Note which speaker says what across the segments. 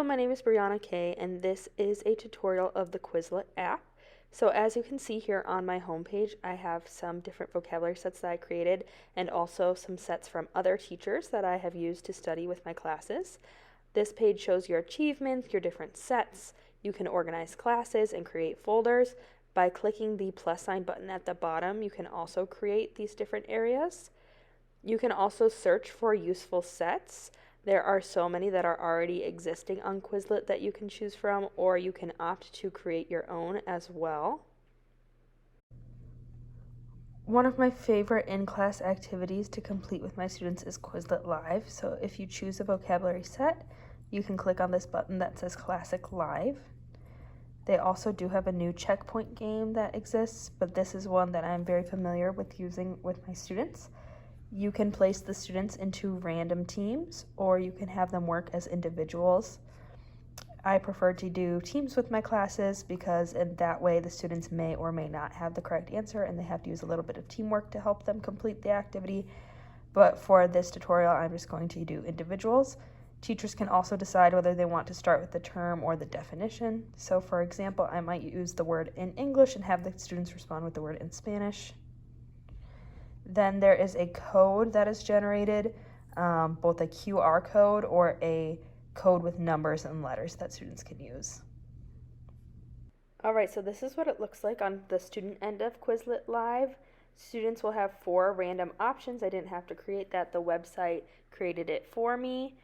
Speaker 1: Hello, my name is BKay, and this is a tutorial of the Quizlet app. So as you can see here on my homepage, I have some different vocabulary sets that I created and also some sets from other teachers that I have used to study with my classes. This page shows your achievements, your different sets. You can organize classes and create folders. By clicking the plus sign button at the bottom, you can also create these different areas. You can also search for useful sets. There are so many that are already existing on Quizlet that you can choose from, or you can opt to create your own as well. One of my favorite in-class activities to complete with my students is Quizlet Live. So if you choose a vocabulary set, you can click on this button that says Classic Live. They also do have a new checkpoint game that exists, but this is one that I'm very familiar with using with my students. You can place the students into random teams, or you can have them work as individuals. I prefer to do teams with my classes because in that way the students may or may not have the correct answer and they have to use a little bit of teamwork to help them complete the activity. But for this tutorial, I'm just going to do individuals. Teachers can also decide whether they want to start with the term or the definition. So for example, I might use the word in English and have the students respond with the word in Spanish. Then there is a code that is generated, both a QR code or a code with numbers and letters that students can use. Alright, so this is what it looks like on the student end of Quizlet Live. Students will have 4 random options. I didn't have to create that. The website created it for me.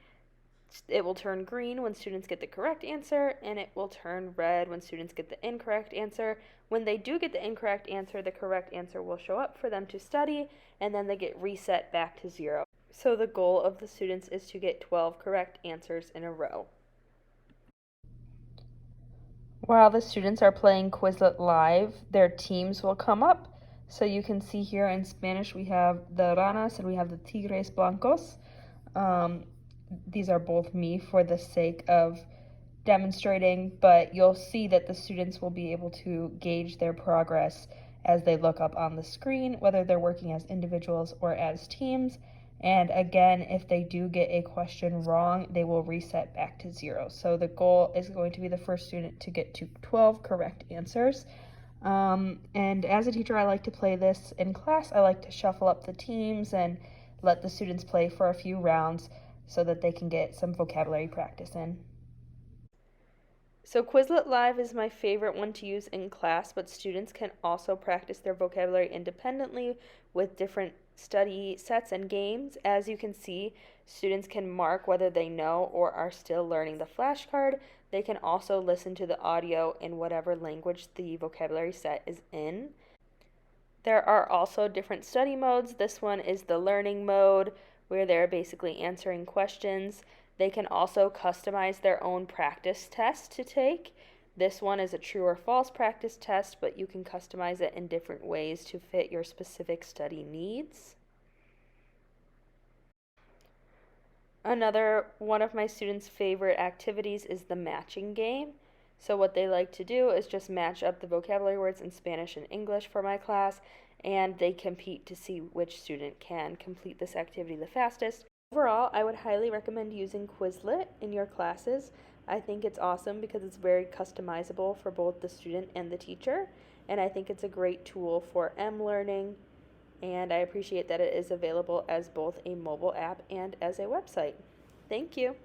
Speaker 1: It will turn green when students get the correct answer, and it will turn red when students get the incorrect answer. When they do get the incorrect answer, the correct answer will show up for them to study, and then they get reset back to 0. So the goal of the students is to get 12 correct answers in a row. While the students are playing Quizlet Live, their teams will come up. So you can see here in Spanish we have the ranas and we have the tigres blancos. These are both me for the sake of demonstrating, but you'll see that the students will be able to gauge their progress as they look up on the screen, whether they're working as individuals or as teams. And again, if they do get a question wrong, they will reset back to 0. So the goal is going to be the first student to get to 12 correct answers. And as a teacher, I like to play this in class. I like to shuffle up the teams and let the students play for a few rounds so that they can get some vocabulary practice in. So Quizlet Live is my favorite one to use in class, but students can also practice their vocabulary independently with different study sets and games. As you can see, students can mark whether they know or are still learning the flashcard. They can also listen to the audio in whatever language the vocabulary set is in. There are also different study modes. This one is the learning mode, where they're basically answering questions. They can also customize their own practice test to take. This one is a true or false practice test, but you can customize it in different ways to fit your specific study needs. Another one of my students' favorite activities is the matching game. So what they like to do is just match up the vocabulary words in Spanish and English for my class, and they compete to see which student can complete this activity the fastest. Overall, I would highly recommend using Quizlet in your classes. I think it's awesome because it's very customizable for both the student and the teacher, and I think it's a great tool for learning, and I appreciate that it is available as both a mobile app and as a website. Thank you.